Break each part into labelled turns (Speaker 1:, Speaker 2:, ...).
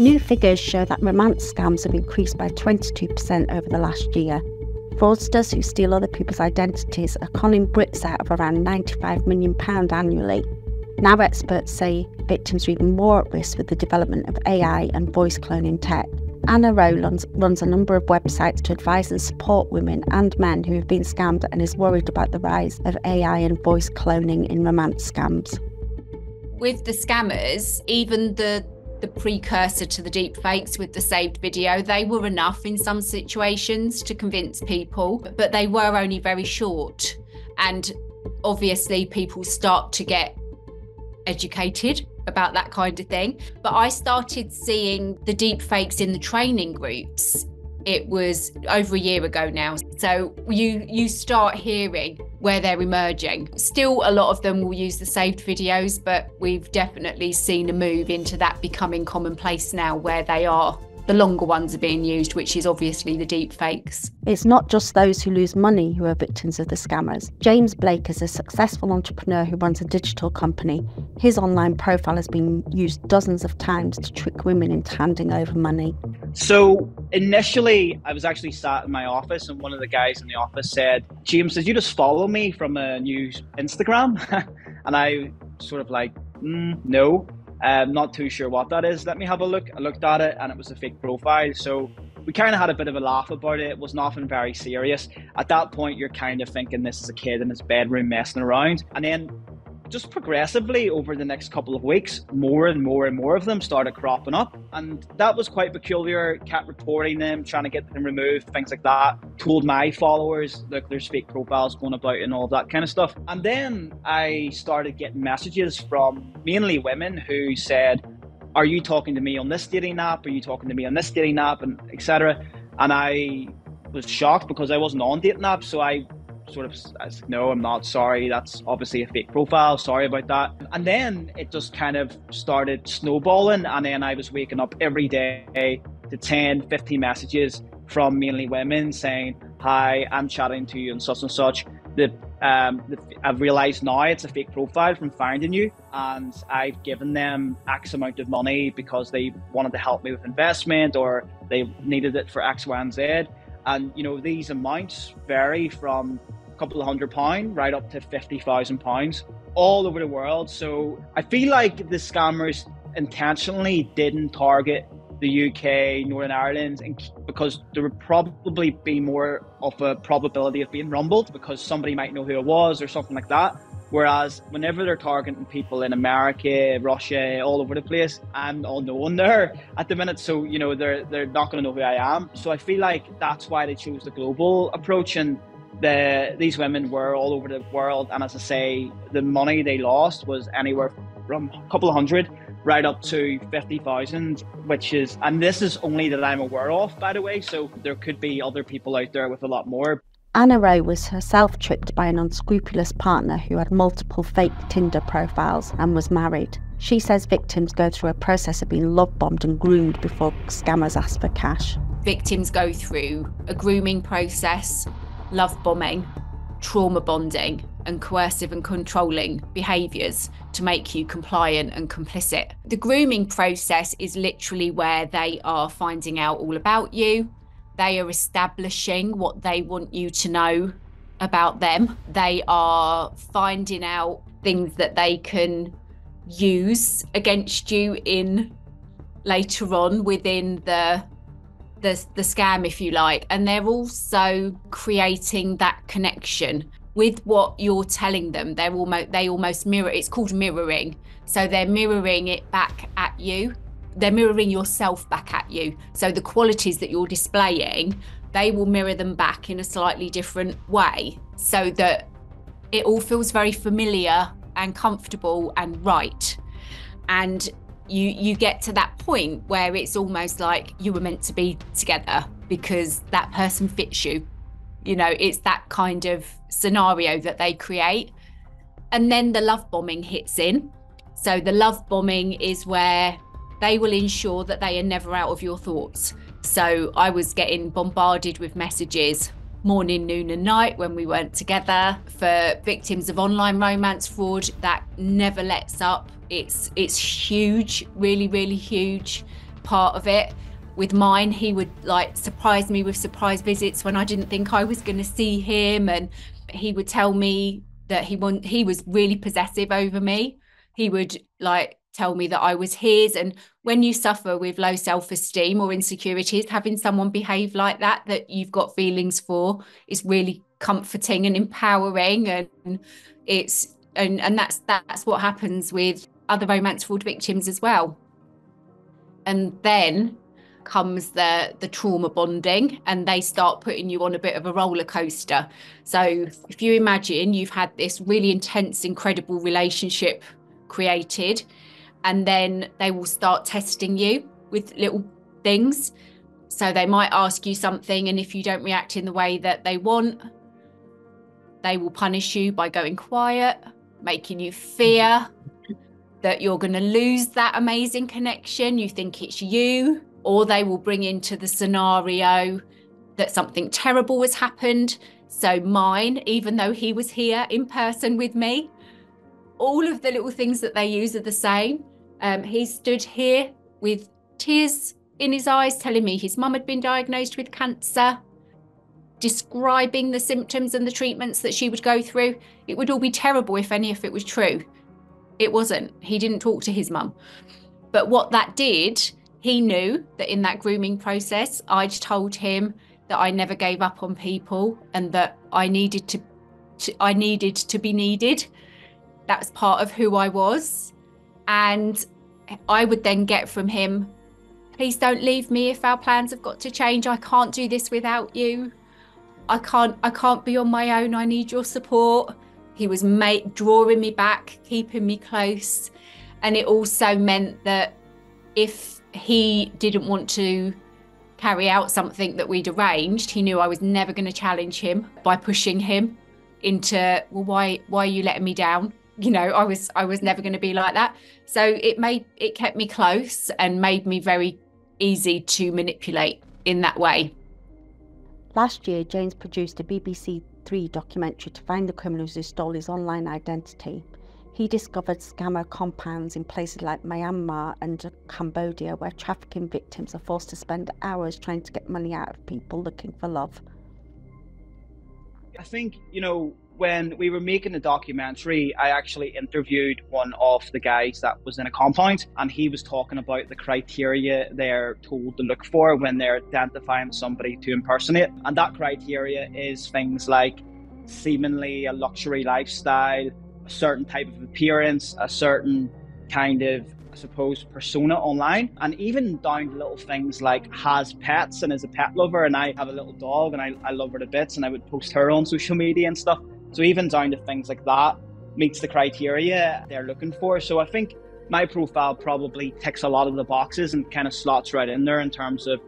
Speaker 1: New figures show that romance scams have increased by 22% over the last year. Fraudsters who steal other people's identities are conning Brits out of around £95 million annually. Now experts say victims are even more at risk with the development of AI and voice cloning tech. Anna Rowe runs a number of websites to advise and support women and men who have been scammed and is worried about the rise of AI and voice cloning in romance scams.
Speaker 2: With the scammers, even the precursor to the deep fakes with the saved video, they were enough in some situations to convince people, but they were only very short. And obviously people start to get educated about that kind of thing. But I started seeing the deep fakes in the training groups. It was over a year ago now. So you start hearing where they're emerging. Still, a lot of them will use the saved videos, but we've definitely seen a move into that becoming commonplace now, where the longer ones are being used, which is obviously the deep fakes.
Speaker 1: It's not just those who lose money who are victims of the scammers. James Blake is a successful entrepreneur who runs a digital company. His online profile has been used dozens of times to trick women into handing over money.
Speaker 3: So initially, I was actually sat in my office and one of the guys in the office said, "James, did you just follow me from a new Instagram?" And I sort of like, no. Not too sure what that is. Let me have a look. I looked at it and it was a fake profile. So we kind of had a bit of a laugh about it. It was nothing very serious. At that point, you're kind of thinking this is a kid in his bedroom messing around. And then just progressively over the next couple of weeks, more and more and more of them started cropping up. And that was quite peculiar. Kept reporting them, trying to get them removed, things like that. Told my followers, look, there's fake profiles going about and all that kind of stuff. And then I started getting messages from mainly women who said, "Are you talking to me on this dating app? Are you talking to me on this dating app?" and etc. And I was shocked because I wasn't on dating apps. So I said, "No, I'm not, sorry, that's obviously a fake profile, sorry about that." And then it just kind of started snowballing, and then I was waking up every day to 10, 15 messages from mainly women saying, "Hi, I'm chatting to you and such. I've realised now it's a fake profile from finding you, and I've given them X amount of money because they wanted to help me with investment or they needed it for X, Y, and Z." And these amounts vary from a couple of £100 right up to £50,000 all over the world. So I feel like the scammers intentionally didn't target the UK, Northern Ireland, because there would probably be more of a probability of being rumbled because somebody might know who it was or something like that. Whereas whenever they're targeting people in America, Russia, all over the place, I'm all known there at the minute. So, they're not going to know who I am. So I feel like that's why they chose the global approach. And these women were all over the world. And as I say, the money they lost was anywhere from a couple of hundred right up to 50,000, and this is only that I'm aware of, by the way. So there could be other people out there with a lot more.
Speaker 1: Anna Rowe was herself tricked by an unscrupulous partner who had multiple fake Tinder profiles and was married. She says victims go through a process of being love-bombed and groomed before scammers ask for cash.
Speaker 2: Victims go through a grooming process, love bombing, trauma bonding, and coercive and controlling behaviours to make you compliant and complicit. The grooming process is literally where they are finding out all about you. They are establishing what they want you to know about them. They are finding out things that they can use against you in later on within the scam, if you like. And they're also creating that connection with what you're telling them. They almost mirror. It's called mirroring. So they're mirroring it back at you. They're mirroring yourself back at you. So the qualities that you're displaying, they will mirror them back in a slightly different way so that it all feels very familiar and comfortable and right. And you get to that point where it's almost like you were meant to be together because that person fits you. It's that kind of scenario that they create. And then the love bombing hits in. So the love bombing is where they will ensure that they are never out of your thoughts. So I was getting bombarded with messages morning, noon and night when we weren't together for victims of online romance fraud that never lets up. It's huge, really, really huge. part of it. With mine, he would like surprise me with surprise visits when I didn't think I was going to see him, and he would tell me that he was really possessive over me. He would like tell me that I was his. And when you suffer with low self-esteem or insecurities, having someone behave like that you've got feelings for, is really comforting and empowering. And it's and that's what happens with other romance fraud victims as well. And then comes the trauma bonding, and they start putting you on a bit of a roller coaster. So if you imagine you've had this really intense, incredible relationship created, and then they will start testing you with little things. So they might ask you something, and if you don't react in the way that they want, they will punish you by going quiet, making you fear that you're going to lose that amazing connection. You think it's you. Or they will bring into the scenario that something terrible has happened. So mine, even though he was here in person with me, all of the little things that they use are the same. He stood here with tears in his eyes, telling me his mum had been diagnosed with cancer, describing the symptoms and the treatments that she would go through. It would all be terrible if any of it was true. It wasn't. He didn't talk to his mum. But what that did, he knew that in that grooming process, I'd told him that I never gave up on people, and that I needed to be needed. That's part of who I was. And I would then get from him, please don't leave me if our plans have got to change. I can't do this without you. I can't be on my own. I need your support. He was drawing me back, keeping me close. And it also meant that if he didn't want to carry out something that we'd arranged, he knew I was never going to challenge him by pushing him into, well, why are you letting me down? You know, I was never going to be like that. So it kept me close and made me very easy to manipulate in that way.
Speaker 1: Last year, James produced a BBC 3 documentary to find the criminals who stole his online identity. He discovered scammer compounds in places like Myanmar and Cambodia, where trafficking victims are forced to spend hours trying to get money out of people looking for love.
Speaker 3: I think, when we were making the documentary, I actually interviewed one of the guys that was in a compound, and he was talking about the criteria they're told to look for when they're identifying somebody to impersonate. And that criteria is things like seemingly a luxury lifestyle, a certain type of appearance, a certain kind of, I suppose, persona online, and even down to little things like has pets and is a pet lover. And I have a little dog and I love her to bits, and I would post her on social media and stuff. So even down to things like that meets the criteria they're looking for. So I think my profile probably ticks a lot of the boxes and kind of slots right in there in terms of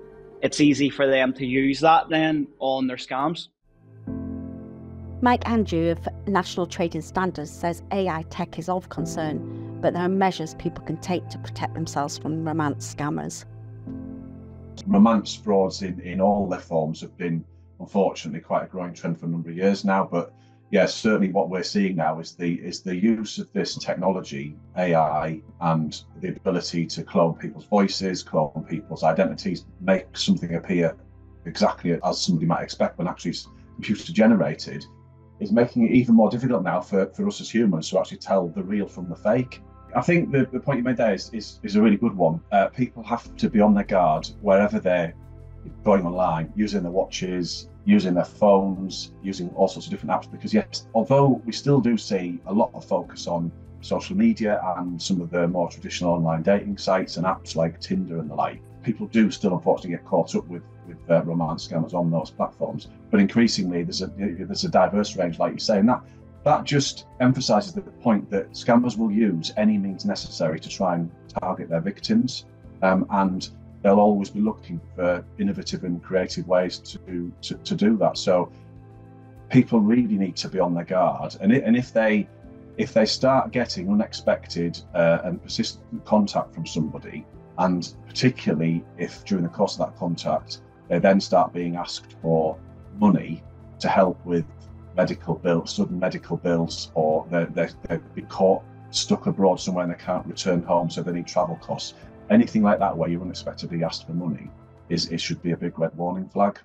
Speaker 3: it's easy for them to use that then on their scams.
Speaker 1: Mike Andrew of National Trading Standards says AI tech is of concern, but there are measures people can take to protect themselves from romance scammers.
Speaker 4: Romance frauds in all their forms have been, unfortunately, quite a growing trend for a number of years now. But yes, certainly what we're seeing now is the use of this technology, AI, and the ability to clone people's voices, clone people's identities, make something appear exactly as somebody might expect when actually it's computer generated, is making it even more difficult now for us as humans to actually tell the real from the fake. I think the point you made there is a really good one. People have to be on their guard wherever they're going online, using their watches, using their phones, using all sorts of different apps, because yes, although we still do see a lot of focus on social media and some of the more traditional online dating sites and apps like Tinder and the like, people do still unfortunately get caught up with romance scammers on those platforms. But increasingly there's a diverse range, like you say, and that just emphasises the point that scammers will use any means necessary to try and target their victims, and they'll always be looking for innovative and creative ways to do that. So people really need to be on their guard, and if they start getting unexpected and persistent contact from somebody, and particularly if during the course of that contact they then start being asked for money to help with sudden medical bills, or they've been caught stuck abroad somewhere and they can't return home, so they need travel costs, anything like that where you're unexpectedly asked for money, it should be a big red warning flag.